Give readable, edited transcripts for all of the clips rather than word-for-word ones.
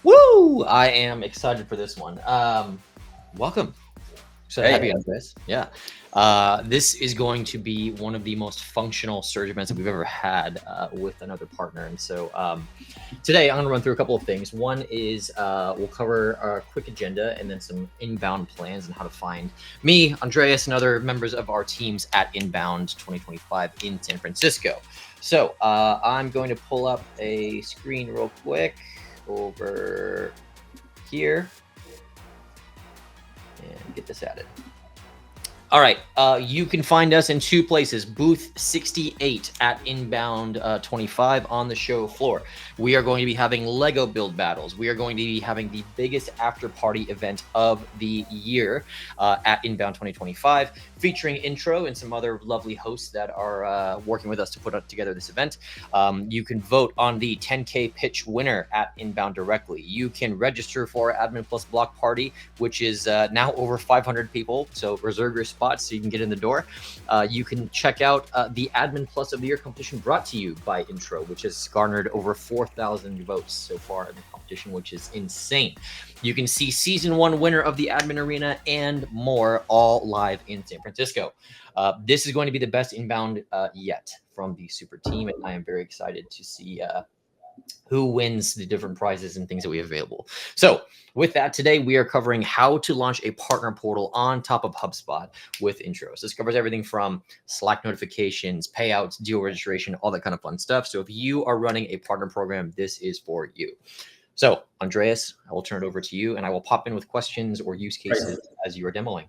Woo! I am excited for this one. Welcome. So Hey, happy, Andreas. Yeah. This is going to be one of the most functional surge events that we've ever had with another partner. And so today I'm going to run through a couple of things. One is we'll cover our quick agenda and then some inbound plans and how to find me, Andreas, and other members of our teams at Inbound 2025 in San Francisco. So I'm going to pull up a screen real quick over here and get this added. All right, you can find us in two places, booth 68 at Inbound 25 on the show floor. We are going to be having Lego build battles. We are going to be having the biggest after party event of the year at Inbound 2025, featuring Introw and some other lovely hosts that are working with us to put together this event. You can vote on the 10K pitch winner at Inbound directly. You can register for Admin Plus Block Party, which is now over 500 people, so reserve your spot so you can get in the door. You can check out the Admin Plus of the Year competition brought to you by Introw, which has garnered over 4,000 votes so far in the competition, which is insane. You can see Season 1 winner of the Admin Arena and more, all live in San Francisco. This is going to be the best inbound yet from the super team, and I am very excited to see who wins the different prizes and things that we have available. So with that, today we are covering how to launch a partner portal on top of HubSpot with Introw. So this covers everything from Slack notifications, payouts, deal registration, all that kind of fun stuff. So if you are running a partner program, this is for you. So Andreas, I will turn it over to you and I will pop in with questions or use cases as you are demoing.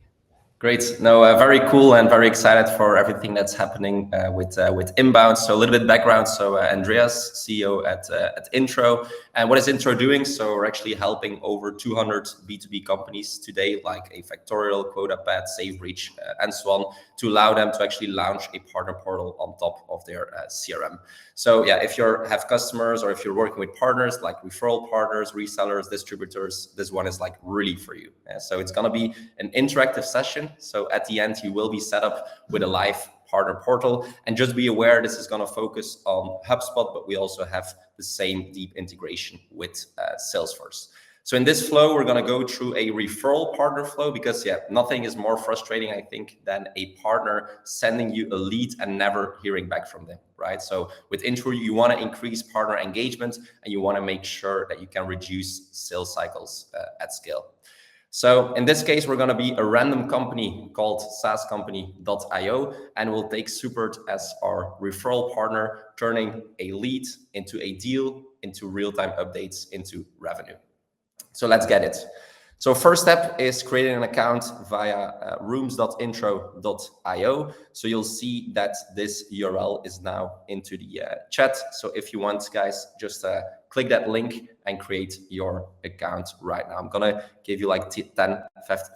great. No, very cool and very excited for everything that's happening with Inbound. So a little bit background. So Andreas, CEO at Introw. And what is Introw doing? So we're actually helping over 200 B2B companies today, like a Factorial, QuotaPad, SafeReach, and so on, to allow them to actually launch a partner portal on top of their CRM. So yeah, if you have customers or if you're working with partners like referral partners, resellers, distributors, this one is like really for you. So it's going to be an interactive session. So at the end, you will be set up with a live partner portal, and just be aware this is going to focus on HubSpot, but we also have the same deep integration with Salesforce. So in this flow, we're going to go through a referral partner flow because nothing is more frustrating, I think, than a partner sending you a lead and never hearing back from them, right? So with Introw, you want to increase partner engagement and you want to make sure that you can reduce sales cycles at scale. So in this case, we're going to be a random company called SaaScompany.io, and we'll take Supert as our referral partner, turning a lead into a deal, into real-time updates, into revenue. So let's get it. So first step is creating an account via rooms.introw.io. So you'll see that this URL is now into the chat. So if you want, guys, just click that link and create your account right now. I'm going to give you like 10,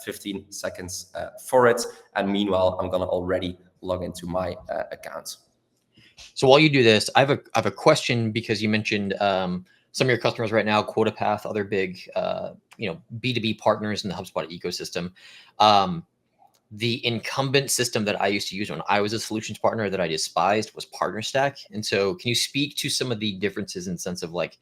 15 seconds for it. And meanwhile, I'm going to already log into my account. So while you do this, I have a question because you mentioned some of your customers right now, QuotaPath, other big, B2B partners in the HubSpot ecosystem. The incumbent system that I used to use when I was a solutions partner that I despised was PartnerStack. And so can you speak to some of the differences in the sense of like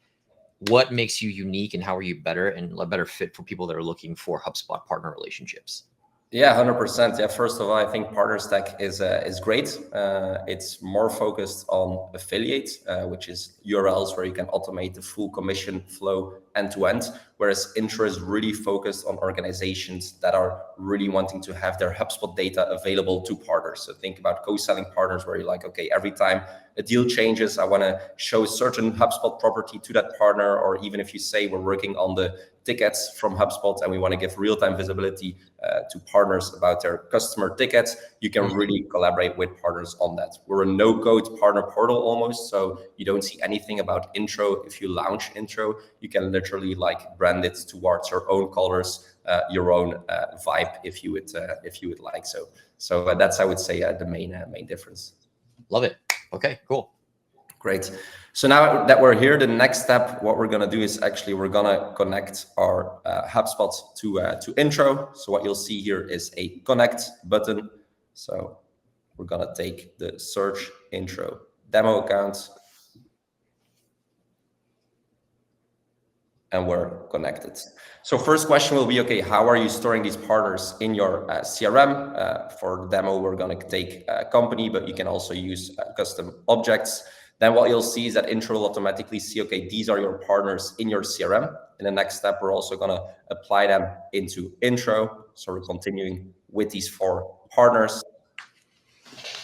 what makes you unique and how are you better and a better fit for people that are looking for HubSpot partner relationships? Yeah, 100%. Yeah, first of all, I think PartnerStack is great. It's more focused on affiliate, which is URLs where you can automate the full commission flow end to end, whereas Introw is really focused on organizations that are really wanting to have their HubSpot data available to partners. So think about co-selling partners where you're like, okay, every time a deal changes, I want to show certain HubSpot property to that partner, or even if you say we're working on the tickets from HubSpot and we want to give real-time visibility to partners about their customer tickets, you can really collaborate with partners on that. We're a no-code partner portal almost, so you don't see anything about Introw. If you launch Introw, you can literally like brand it towards your own colors, your own vibe, if you would like. So that's, I would say, the main difference. Love it. Okay, cool. Great. So now that we're here, the next step, what we're going to do is actually we're going to connect our HubSpot to Introw. So what you'll see here is a connect button. So we're going to take the search Introw demo account. and we're connected. So first question will be, okay, how are you storing these partners in your CRM? For the demo, we're going to take a company, but you can also use custom objects. Then what you'll see is that Introw will automatically see, okay, these are your partners in your CRM. In the next step, we're also going to apply them into Introw. So we're continuing with these 4 partners.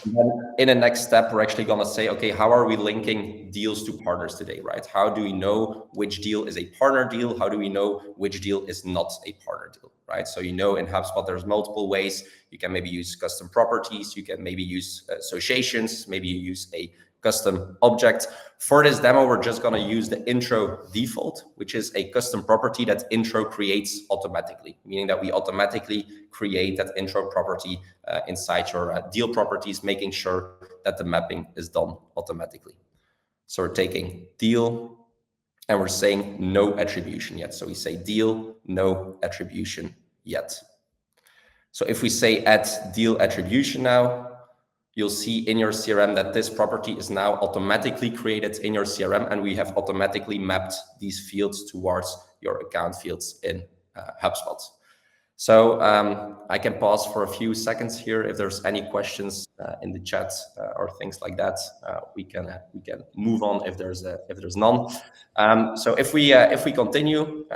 And then in the next step, we're actually going to say, okay, how are we linking deals to partners today, right? How do we know which deal is a partner deal? How do we know which deal is not a partner deal, right? So, in HubSpot, there's multiple ways. You can maybe use custom properties. You can maybe use associations. Maybe you use a custom object. For this demo, we're just going to use the Introw default, which is a custom property that Introw creates automatically, meaning that we automatically create that Introw property inside your deal properties, making sure that the mapping is done automatically. So we're taking deal and we're saying no attribution yet. So we say deal, no attribution yet. So if we say add deal attribution now, you'll see in your CRM that this property is now automatically created in your CRM, and we have automatically mapped these fields towards your account fields in HubSpot. So I can pause for a few seconds here. If there's any questions in the chat or things like that, we can move on if there's none. So if we continue,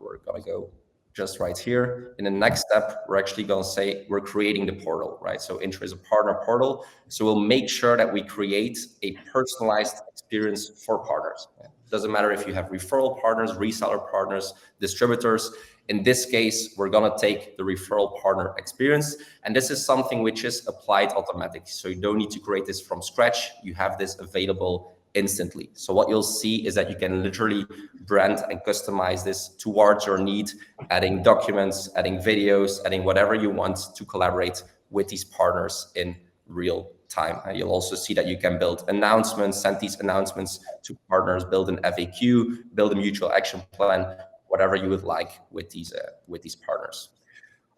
we're gonna go just right here. In the next step, we're actually going to say we're creating the portal, right? So Introw is a partner portal. So we'll make sure that we create a personalized experience for partners. Doesn't matter if you have referral partners, reseller partners, distributors. In this case, we're going to take the referral partner experience. And this is something which is applied automatically. So you don't need to create this from scratch. You have this available instantly. So what you'll see is that you can literally brand and customize this towards your need, adding documents, adding videos, adding whatever you want to collaborate with these partners in real time. And you'll also see that you can build announcements, send these announcements to partners, build an FAQ, build a mutual action plan, whatever you would like with these partners.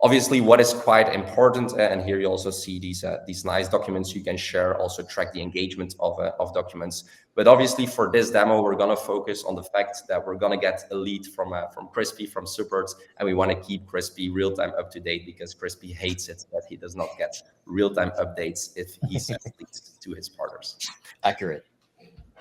Obviously, what is quite important, and here you also see these nice documents you can share, also track the engagement of documents. But obviously, for this demo, we're going to focus on the fact that we're going to get a lead from Crispy, from Support, and we want to keep Crispy real-time up to date because Crispy hates it that he does not get real-time updates if he sends leads to his partners. Accurate.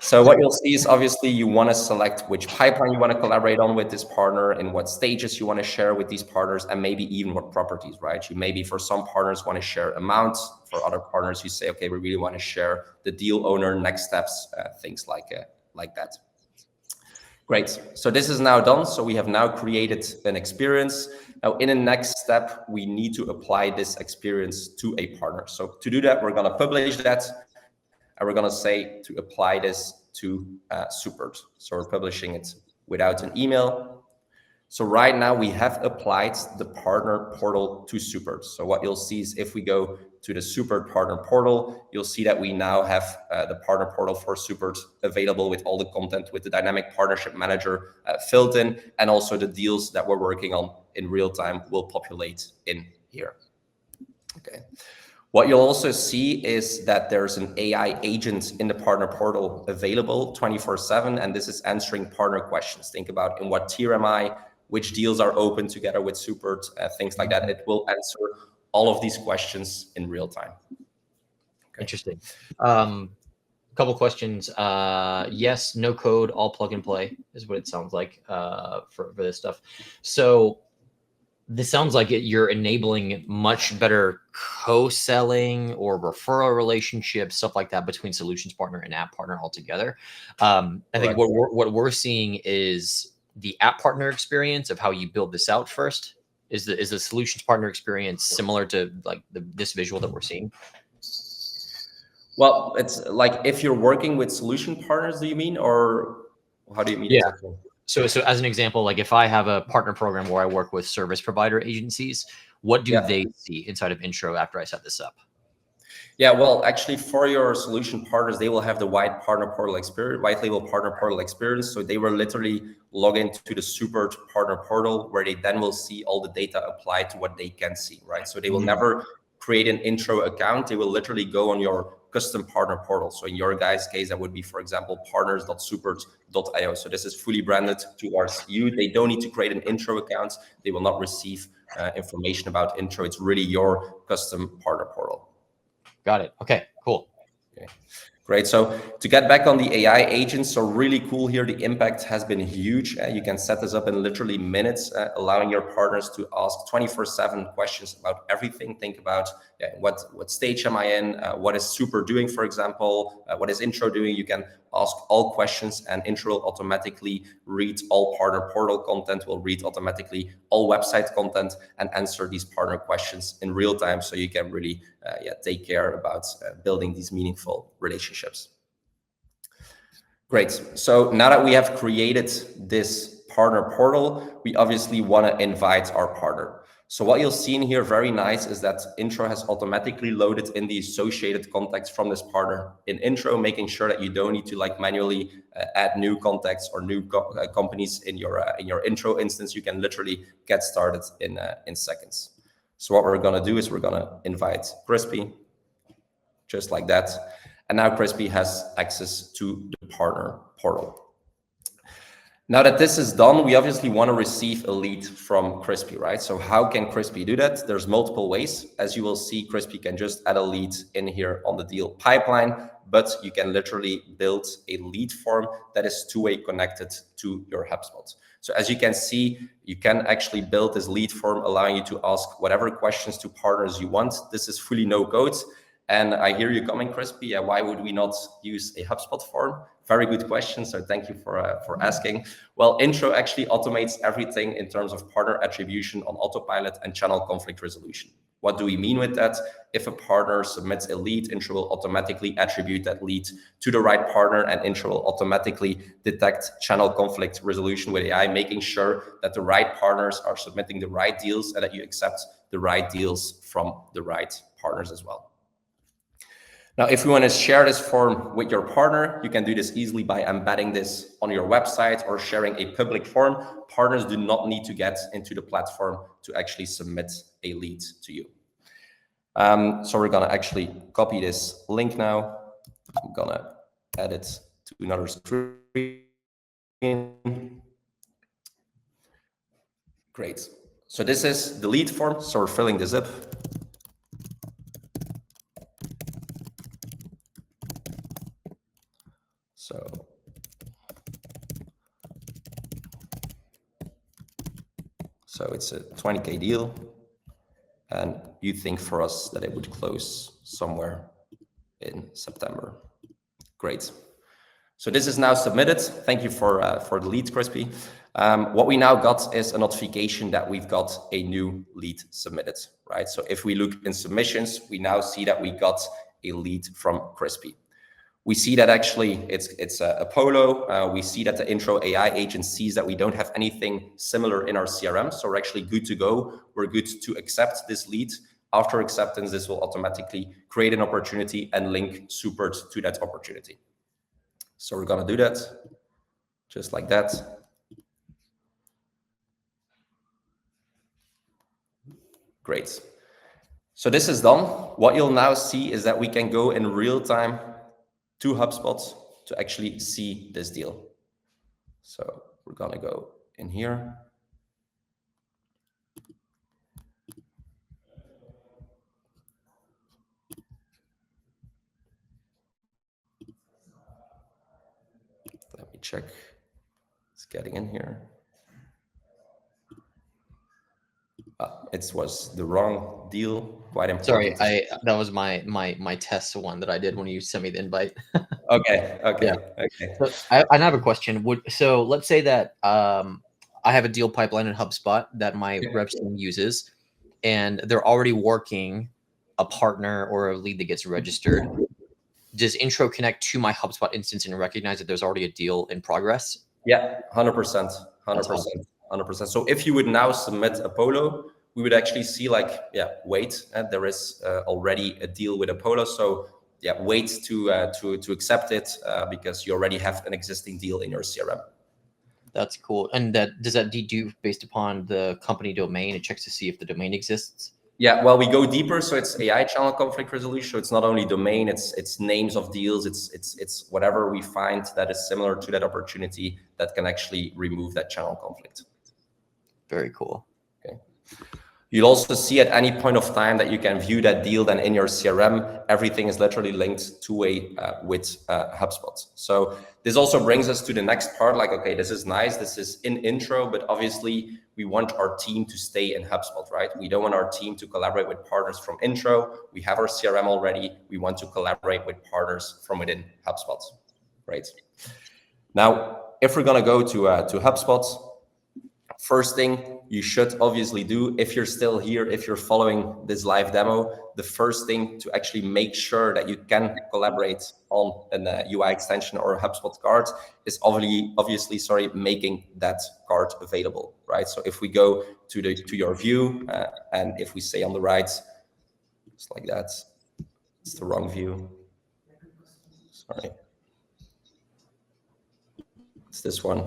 So what you'll see is obviously you want to select which pipeline you want to collaborate on with this partner, in what stages you want to share with these partners, and maybe even what properties, right? You maybe for some partners want to share amounts. For other partners, you say, okay, we really want to share the deal owner, next steps, things like that. Great. So this is now done. So we have now created an experience. Now in the next step, we need to apply this experience to a partner. So to do that, we're going to publish that. And we're going to say to apply this to Support. So we're publishing it without an email. So right now we have applied the partner portal to Support. So what you'll see is if we go to the Support partner portal, you'll see that we now have the partner portal for Support available with all the content, with the dynamic partnership manager filled in, and also the deals that we're working on in real time will populate in here. Okay. What you'll also see is that there's an AI agent in the partner portal available 24/7, and this is answering partner questions. Think about in what tier am I, which deals are open together with Support, things like that. It will answer all of these questions in real time. Okay. Interesting. Couple questions. Yes, no code, all plug and play is what it sounds like for this stuff. So this sounds like you're enabling much better co-selling or referral relationships, stuff like that between solutions partner and app partner altogether. I think what we're seeing is the app partner experience of how you build this out first. Is the solutions partner experience similar to like this visual that we're seeing? Well, it's like if you're working with solution partners, do you mean, or how do you mean? Yeah. Exactly? So as an example, like if I have a partner program where I work with service provider agencies, what do they see inside of Introw after I set this up? Yeah, well, actually for your solution partners, they will have the white partner portal experience, white label partner portal experience. So they will literally log into the Support partner portal where they then will see all the data applied to what they can see, right? So they will never create an Introw account. They will literally go on your custom partner portal. So in your guys' case, that would be, for example, partners.supert.io. So this is fully branded towards you. They don't need to create an Introw account. They will not receive information about Introw. It's really your custom partner portal. Got it. Okay, cool. Okay. Great. So to get back on the AI agents, so really cool here. The impact has been huge. You can set this up in literally minutes, allowing your partners to ask 24/7 questions about everything. Think about what stage am I in? What is Super doing, for example? What is Introw doing? You can ask all questions, and Introw will automatically read all partner portal content, will read automatically all website content, and answer these partner questions in real time. So you can really take care about building these meaningful relationships. Great. So now that we have created this partner portal, we obviously want to invite our partner. So what you'll see in here, very nice, is that Introw has automatically loaded in the associated contacts from this partner in Introw, making sure that you don't need to manually add new contacts or new companies in your Introw instance. You can literally get started in seconds. So what we're going to do is we're going to invite Crispy, just like that. And now Crispy has access to the partner portal. Now that this is done, we obviously want to receive a lead from Crispy, right? So how can Crispy do that? There's multiple ways. As you will see, Crispy can just add a lead in here on the deal pipeline, but you can literally build a lead form that is two-way connected to your HubSpot. So as you can see, you can actually build this lead form, allowing you to ask whatever questions to partners you want. This is fully no code. And I hear you coming, Crispy. Why would we not use a HubSpot form? Very good question. So thank you for asking. Well, Introw actually automates everything in terms of partner attribution on autopilot and channel conflict resolution. What do we mean with that? If a partner submits a lead, Introw will automatically attribute that lead to the right partner, and Introw will automatically detect channel conflict resolution with AI, making sure that the right partners are submitting the right deals and that you accept the right deals from the right partners as well. Now, if you want to share this form with your partner, you can do this easily by embedding this on your website or sharing a public form. Partners do not need to get into the platform to actually submit a lead to you. So we're going to actually copy this link now. I'm going to add it to another screen. Great. So this is the lead form. So we're filling this up. So it's a 20K deal, and you think for us that it would close somewhere in September. Great. So this is now submitted. Thank you for the lead, Crispy. What we now got is a notification that we've got a new lead submitted, right? So if we look in submissions, we now see that we got a lead from Crispy. We see that actually it's Apollo. We see that the Introw AI agent sees that we don't have anything similar in our CRM. So we're actually good to go. We're good to accept this lead. After acceptance, this will automatically create an opportunity and link Supert to that opportunity. So we're going to do that just like that. Great. So this is done. What you'll now see is that we can go in real time to HubSpot to actually see this deal. So we're going to go in here. Let me check. It's getting in here. It was the wrong deal. Quite important. Sorry, that was my test one that I did when you sent me the invite. Okay. Yeah. Okay. So I have a question. So let's say that I have a deal pipeline in HubSpot that my reps team uses, and they're already working a partner or a lead that gets registered. Does Introw connect to my HubSpot instance and recognize that there's already a deal in progress? Yeah, 100%. 100%. So if you would now submit Apollo, we would actually see wait, there is already a deal with Apollo. So yeah, wait to accept it because you already have an existing deal in your CRM. That's cool. And does that dedupe based upon the company domain? It checks to see if the domain exists. Yeah, well, we go deeper. So it's AI channel conflict resolution. So it's not only domain, it's names of deals. It's whatever we find that is similar to that opportunity that can actually remove that channel conflict. Very cool. Okay. You'll also see at any point of time that you can view that deal then in your CRM. Everything is literally linked two-way with HubSpot. So this also brings us to the next part. Like, okay, this is nice. This is in Introw, but obviously we want our team to stay in HubSpot, right? We don't want our team to collaborate with partners from Introw. We have our CRM already. We want to collaborate with partners from within HubSpot, right? Now, if we're going to go to HubSpot, first thing you should obviously do, if you're still here, if you're following this live demo, the first thing to actually make sure that you can collaborate on an UI extension or a HubSpot card is obviously making that card available, right? So if we go to your view and if we say on the right, just like that, it's the wrong view. Sorry, it's this one.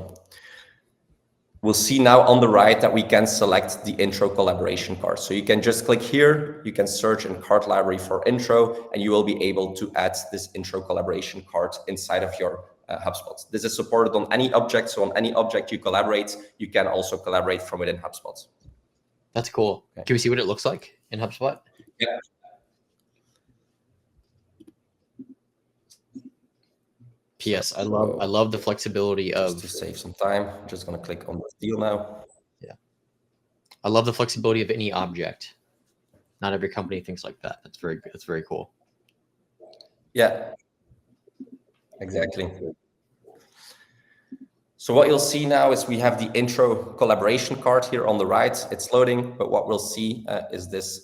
We'll see now on the right that we can select the Introw collaboration card. So you can just click here, you can search in card library for Introw, and you will be able to add this Introw collaboration card inside of your HubSpot. This is supported on any object. So on any object you collaborate, you can also collaborate from within HubSpot. That's cool. Okay. Can we see what it looks like in HubSpot? Yeah. Yes, I love the flexibility of, just to save some time, I'm just going to click on this deal now. Yeah. I love the flexibility of any object. Not every company thinks like that. That's very cool. Yeah, exactly. So what you'll see now is we have the Introw collaboration card here on the right. It's loading, but what we'll see is this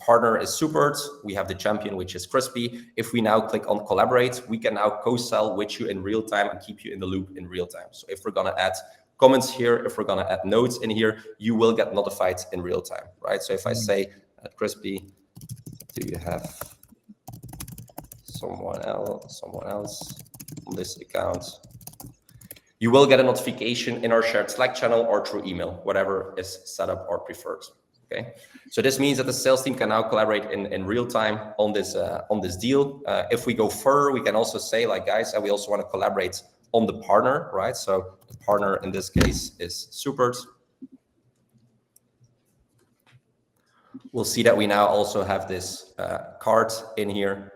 partner is Supered. We have the champion, which is Crispy. If we now click on collaborate, we can now co-sell with you in real time and keep you in the loop in real time. So if we're going to add comments here, if we're going to add notes in here, you will get notified in real time, right? So if I say, Crispy, do you have someone else on this account? You will get a notification in our shared Slack channel or through email, whatever is set up or preferred. Okay, so this means that the sales team can now collaborate in real time on this deal. If we go further, we can also say, like, guys, we also want to collaborate on the partner, right? So the partner in this case is Supered. We'll see that we now also have this card in here.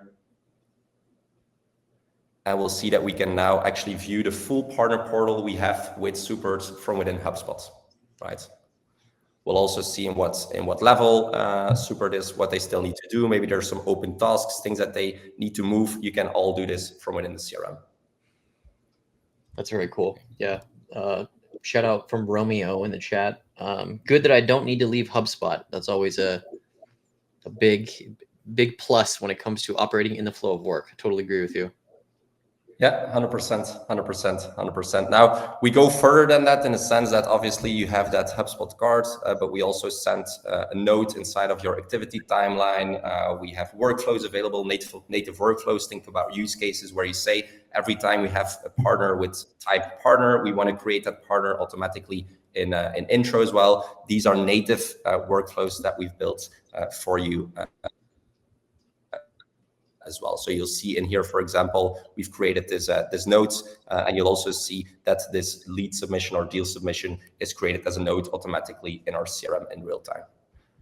And we'll see that we can now actually view the full partner portal we have with Supered from within HubSpot, right? We'll also see in what level Supered is, what they still need to do. Maybe there's some open tasks, things that they need to move. You can all do this from within the CRM. That's very cool. Yeah. Shout out from Romeo in the chat. Good that I don't need to leave HubSpot. That's always a big plus when it comes to operating in the flow of work. I totally agree with you. Yeah, 100%. Now we go further than that in the sense that obviously you have that HubSpot card, but we also send a note inside of your activity timeline. We have workflows available, native workflows. Think about use cases where you say every time we have a partner with type partner, we want to create that partner automatically in Introw as well. These are native workflows that we've built for you. As well. So you'll see in here, for example, we've created this notes, and you'll also see that this lead submission or deal submission is created as a note automatically in our CRM in real time.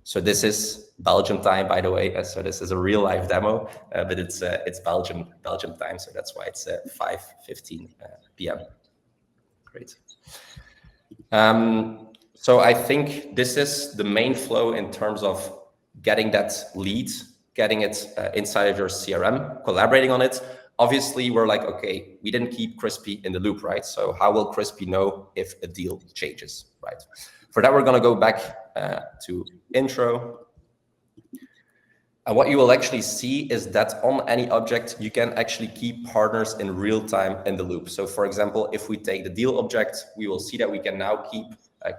So this is Belgian time, by the way. So this is a real live demo, but it's Belgian time. So that's why it's 5:15 p.m. Great. So I think this is the main flow in terms of getting that lead, getting it inside of your CRM, collaborating on it. Obviously, we're like, okay, we didn't keep Crispy in the loop, right? So how will Crispy know if a deal changes, right? For that, we're going to go back to Introw. And what you will actually see is that on any object, you can actually keep partners in real time in the loop. So for example, if we take the deal object, we will see that we can now keep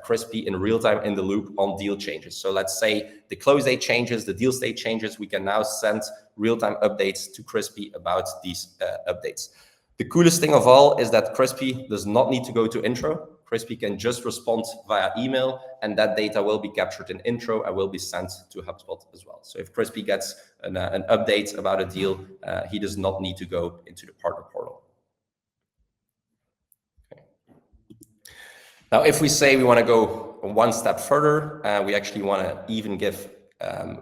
Crispy in real time in the loop on deal changes. So let's say the close date changes, the deal state changes, we can now send real-time updates to Crispy about these updates. The coolest thing of all is that Crispy does not need to go to Introw. Crispy can just respond via email, and that data will be captured in Introw and will be sent to HubSpot as well. So if Crispy gets an update about a deal, he does not need to go into the partner portal. Okay. Now, if we say we want to go one step further, we actually want to even give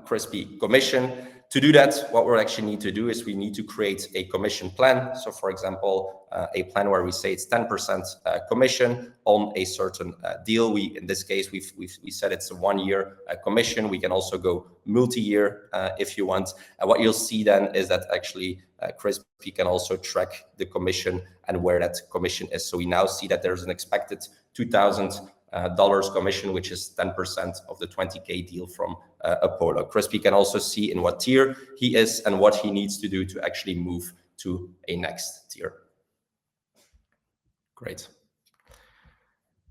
Crispy commission. To do that, what we actually need to do is we need to create a commission plan. So for example, a plan where we say it's 10% commission on a certain deal. In this case, we said it's a 1 year commission. We can also go multi-year if you want. And what you'll see then is that actually Crispy can also track the commission and where that commission is. So we now see that there's an expected $2,000 commission, which is 10% of the 20K deal from Apollo. Crispy can also see in what tier he is and what he needs to do to actually move to a next tier. Great.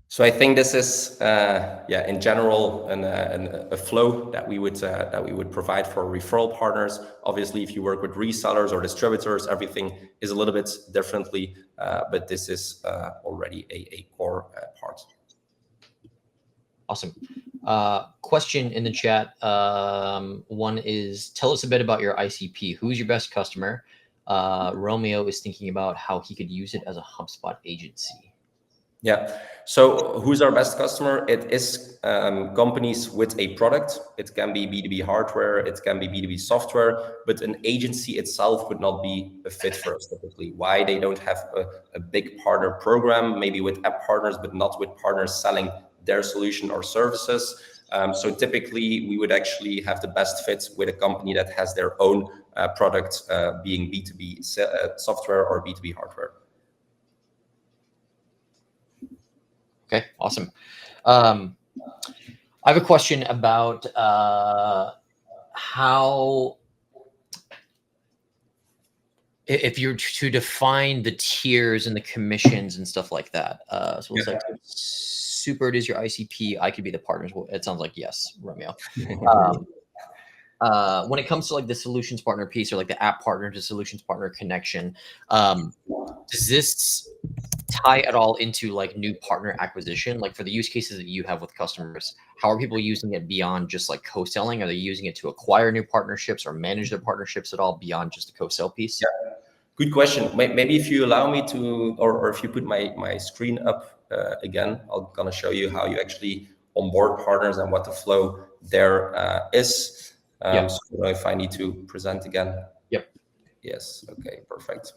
So I think this is, in general, a flow that we would provide for referral partners. Obviously, if you work with resellers or distributors, everything is a little bit differently, but this is already a core part. Awesome. Question in the chat. One is, tell us a bit about your ICP. Who's your best customer? Romeo is thinking about how he could use it as a HubSpot agency. Yeah. So who's our best customer? It is companies with a product. It can be B2B hardware. It can be B2B software, but an agency itself would not be a fit for us typically. Why? They don't have a big partner program, maybe with app partners, but not with partners selling their solution or services. So typically we would actually have the best fit with a company that has their own product, being B2B software or B2B hardware. Okay, awesome. I have a question about how, if you're to define the tiers and the commissions and stuff like that. So it's like Super is your ICP. I could be the partners. It sounds like yes, Romeo. When it comes to like the solutions partner piece or like the app partner to solutions partner connection, does this tie at all into like new partner acquisition? Like for the use cases that you have with customers, how are people using it beyond just like co-selling? Are they using it to acquire new partnerships or manage their partnerships at all beyond just the co-sell piece? Yeah, good question. Maybe if you allow me to, or if you put my screen up again, I'm gonna show you how you actually onboard partners and what the flow there is. So if I need to present again. Yep. Yes. Okay, perfect.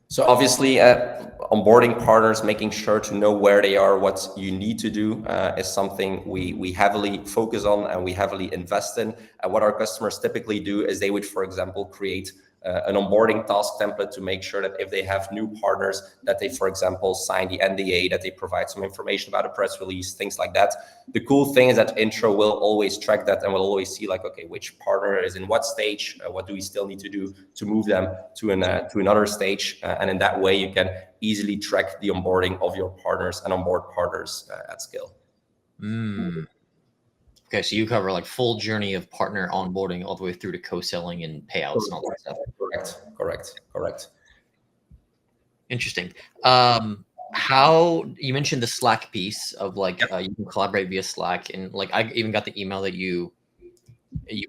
So obviously, onboarding partners, making sure to know where they are, what you need to do is something we heavily focus on and we heavily invest in. And what our customers typically do is they would, for example, create an onboarding task template to make sure that if they have new partners, that they, for example, sign the NDA, that they provide some information about a press release, things like that. The cool thing is that Introw will always track that and will always see like, okay, which partner is in what stage, what do we still need to do to move them to another stage. And in that way, you can easily track the onboarding of your partners and onboard partners at scale. Okay, so you cover like full journey of partner onboarding all the way through to co-selling and payouts and all that stuff. Correct. Interesting. How you mentioned the Slack piece of like you can collaborate via Slack, and like I even got the email that you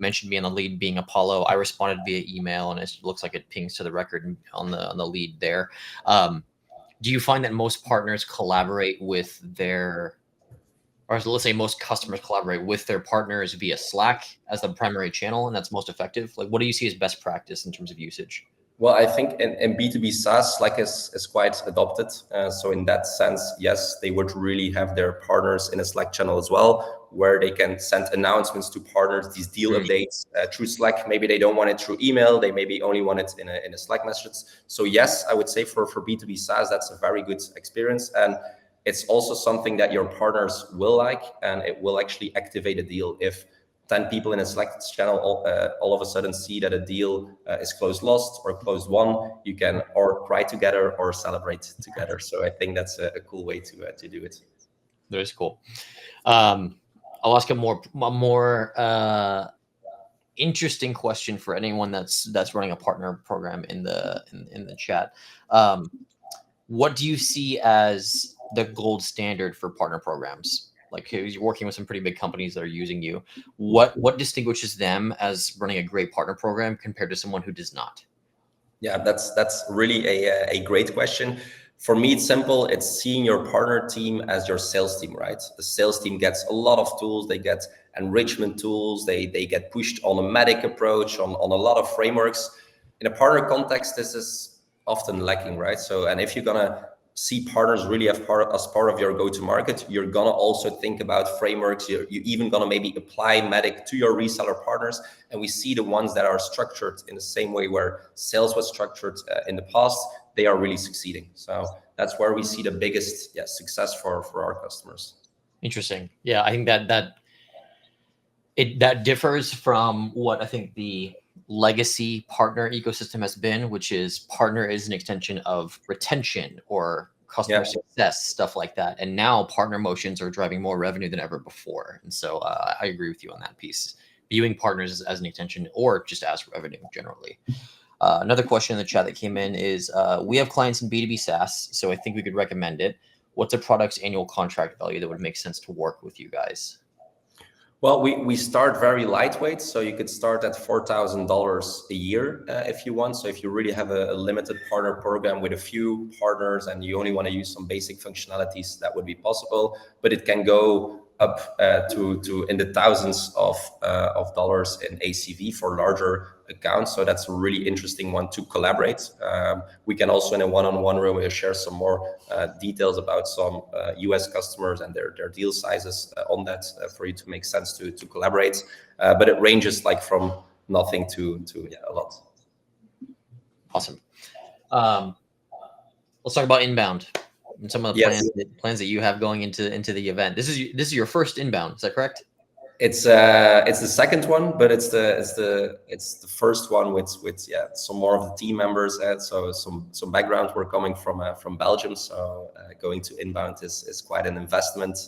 mentioned me on the lead being Apollo. I responded via email, and it looks like it pings to the record on the lead there. Do you find that most partners collaborate with their, or let's say most customers collaborate with their partners via Slack as the primary channel, and that's most effective? Like, what do you see as best practice in terms of usage? Well, I think in B2B SaaS, Slack is quite adopted. So in that sense, yes, they would really have their partners in a Slack channel as well, where they can send announcements to partners, these deal updates through Slack. Maybe they don't want it through email. They maybe only want it in a Slack message. So yes, I would say for B2B SaaS, that's a very good experience. And it's also something that your partners will like, and it will actually activate a deal. If 10 people in a Slack channel all of a sudden see that a deal is closed lost or closed won, you can or cry together or celebrate together. So I think that's a cool way to do it. That is cool. I'll ask a more interesting question for anyone that's running a partner program in the chat. What do you see as the gold standard for partner programs? Like you're working with some pretty big companies that are using you. What distinguishes them as running a great partner program compared to someone who does not? Yeah, that's really a great question. For me, it's simple. It's seeing your partner team as your sales team, right? The sales team gets a lot of tools. They get enrichment tools. They get pushed on a medic approach, on a lot of frameworks. In a partner context, this is often lacking, right? So, and if you're gonna see partners really as part of your go-to-market, you're gonna also think about frameworks. You're even gonna maybe apply medic to your reseller partners. And we see the ones that are structured in the same way where sales was structured in the past, they are really succeeding. So that's where we see the biggest success for our customers. Interesting. Yeah, I think that differs from what I think the legacy partner ecosystem has been, which is partner is an extension of retention or customer success, stuff like that. And now partner motions are driving more revenue than ever before. And so I agree with you on that piece. Viewing partners as an extension or just as revenue generally. Another question in the chat that came in is, we have clients in B2B SaaS, so I think we could recommend it. What's a product's annual contract value that would make sense to work with you guys? Well, we start very lightweight, so you could start at $4,000 a year if you want. So if you really have a limited partner program with a few partners and you only want to use some basic functionalities, that would be possible. But it can go up to in the thousands of dollars in ACV for larger accounts. So that's a really interesting one to collaborate. We can also in a one-on-one room share some more details about some US customers and their deal sizes on that for you to make sense to collaborate. But it ranges like from nothing to a lot. Awesome. Let's talk about inbound and some of the plans that you have going into the event. This is your first inbound, is that correct? It's the second one, but it's the first one with some more of the team members. So some background. We're coming from Belgium, so going to inbound is quite an investment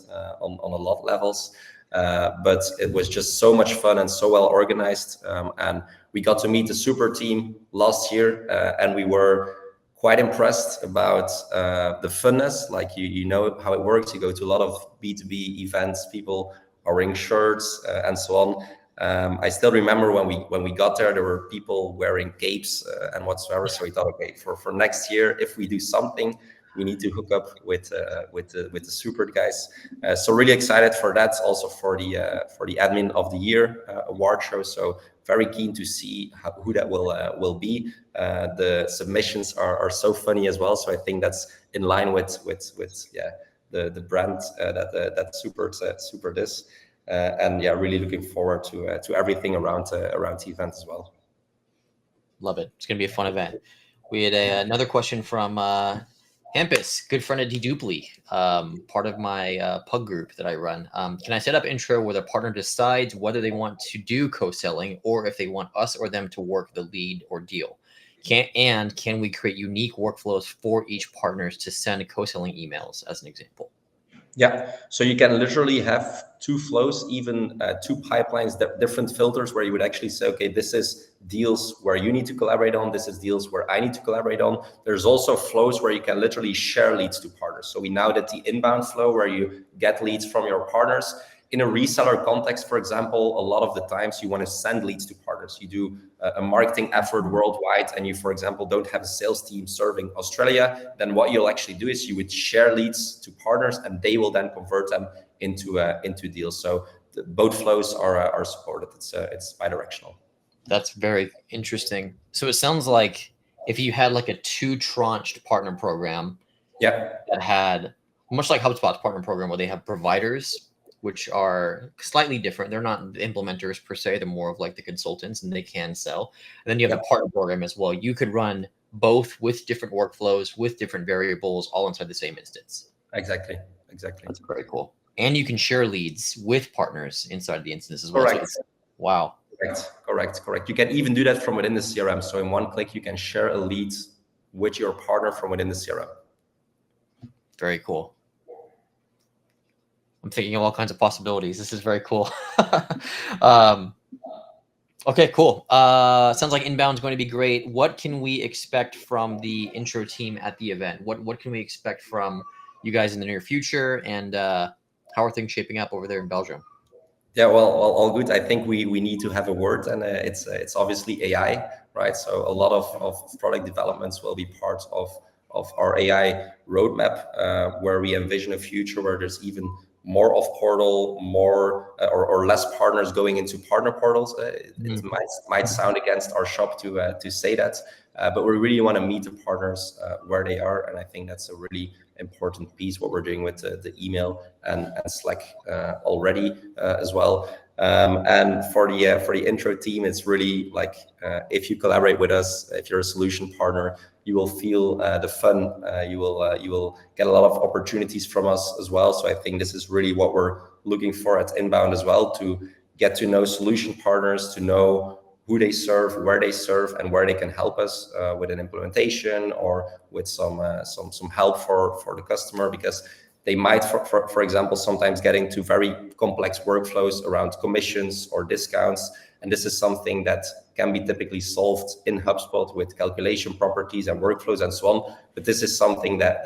on a lot of levels. But it was just so much fun and so well organized, and we got to meet the super team last year, and we were quite impressed about the funness. Like you know how it works. You go to a lot of B2B events, people are wearing shirts and so on. I still remember when we got there were people wearing capes and whatsoever. So we thought, okay, for next year, if we do something, we need to hook up with the super guys. So really excited for that. Also for the admin of the year award show. So very keen to see who that will be. The submissions are so funny as well. So I think that's in line with the brand that super does. And really looking forward to everything around the event as well. Love it. It's gonna be a fun event. We had another question from Hampus, good friend of Dedupli, part of my pug group that I run. Can I set up Introw where the partner decides whether they want to do co-selling or if they want us or them to work the lead or deal? Can we create unique workflows for each partner to send co-selling emails, as an example? Yeah, so you can literally have two flows, even two pipelines, different filters where you would actually say, okay, this is deals where you need to collaborate on, this is deals where I need to collaborate on. There's also flows where you can literally share leads to partners. So we now did the inbound flow where you get leads from your partners. In a reseller context, for example, a lot of the times you want to send leads to partners. You do a marketing effort worldwide and you, for example, don't have a sales team serving Australia. Then what you'll actually do is you would share leads to partners and they will then convert them into deals. So both flows are supported. It's bidirectional. That's very interesting. So it sounds like if you had like a two-tranched partner program that had, much like HubSpot's partner program, where they have providers, which are slightly different. They're not implementers per se. They're more of like the consultants and they can sell. And then you have the partner program as well. You could run both with different workflows, with different variables, all inside the same instance. Exactly. That's very cool. And you can share leads with partners inside the instance as well. Correct. So wow. Correct. You can even do that from within the CRM. So in one click, you can share a lead with your partner from within the CRM. Very cool. I'm thinking of all kinds of possibilities. This is very cool. Okay, cool. Sounds like inbound is going to be great. What can we expect from the Introw team at the event? What can we expect from you guys in the near future, and how are things shaping up over there in Belgium? Yeah, well, all good. I think we need to have a word, and it's obviously AI, right? So a lot of product developments will be part of our AI roadmap, where we envision a future where there's even more off portal, more or less partners going into partner portals. It might sound against our shop to say that, but we really want to meet the partners where they are, and I think that's a really important piece what we're doing with the email and Slack already as well. And for the Introw team, it's really like if you collaborate with us, if you're a solution partner, you will feel the fun. You will get a lot of opportunities from us as well. So I think this is really what we're looking for at Inbound as well, to get to know solution partners, to know who they serve, where they serve, and where they can help us with an implementation or with some help for the customer, because they might, for example, sometimes get into very complex workflows around commissions or discounts. And this is something that can be typically solved in HubSpot with calculation properties and workflows and so on. But this is something that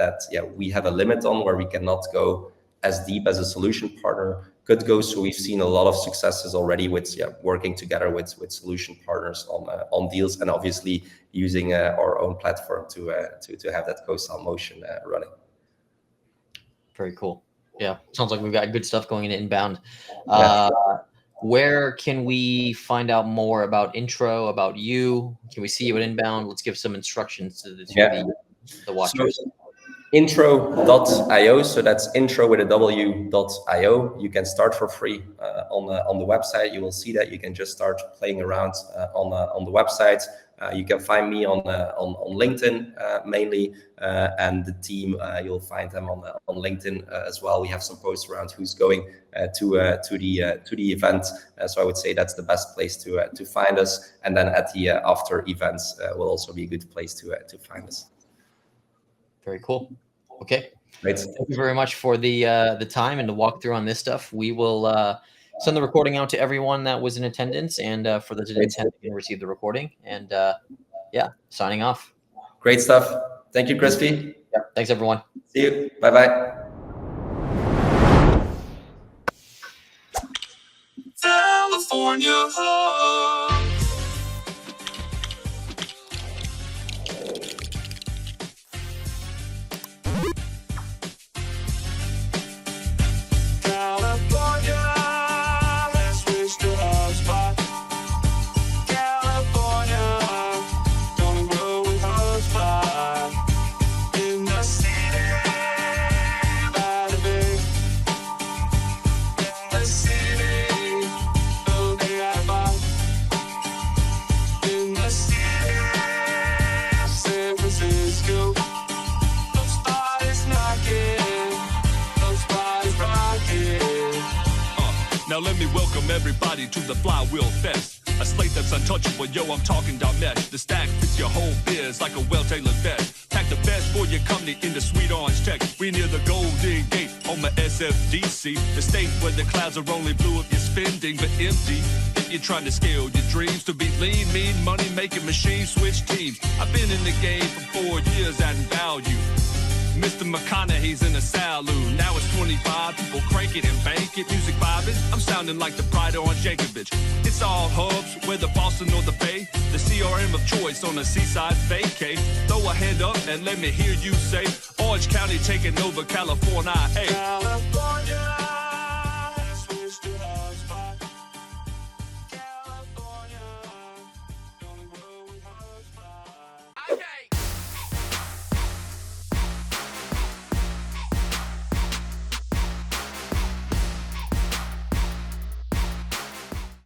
we have a limit on, where we cannot go as deep as a solution partner could go. So we've seen a lot of successes already with working together with solution partners on deals, and obviously using our own platform to have that co-sell motion running. Very cool. Yeah, sounds like we've got good stuff going into Inbound. Yeah. Where can we find out more about Introw, about you? Can we see you at Inbound? Let's give some instructions to the watchers. So, Introw.io, so that's intro with a W.io. You can start for free on the website. You will see that you can just start playing around on the website. You can find me on LinkedIn mainly, and the team, you'll find them on LinkedIn as well. We have some posts around who's going to the event, so I would say that's the best place to find us. And then at the after events will also be a good place to find us. Very cool. Okay. Great. Thank you very much for the time and the walkthrough on this stuff. We will send the recording out to everyone that was in attendance, and for those that didn't attend, you can receive the recording. And yeah, signing off. Great stuff. Thank you, Crispy. Yeah. Thanks, everyone. See you. Bye-bye. California. Now let me welcome everybody to the Flywheel Fest. A slate that's untouchable, yo, I'm talking down mesh. The stack fits your whole biz like a well-tailored vest. Pack the best for your company in the sweet orange tech. We near the Golden Gate on the SFDC. The state where the clouds are only blue if you're spending, but empty if you're trying to scale your dreams. To be lean, mean, money-making machine, switch teams. I've been in the game for 4 years, adding value. Mr. McConaughey's in a saloon. Now it's 25, people crank it and bank it. Music vibing, I'm sounding like the Pride on Jankovic. It's all hubs, whether Boston or the Bay. The CRM of choice on a seaside vacay. Throw a hand up and let me hear you say, Orange County taking over California. Hey. California.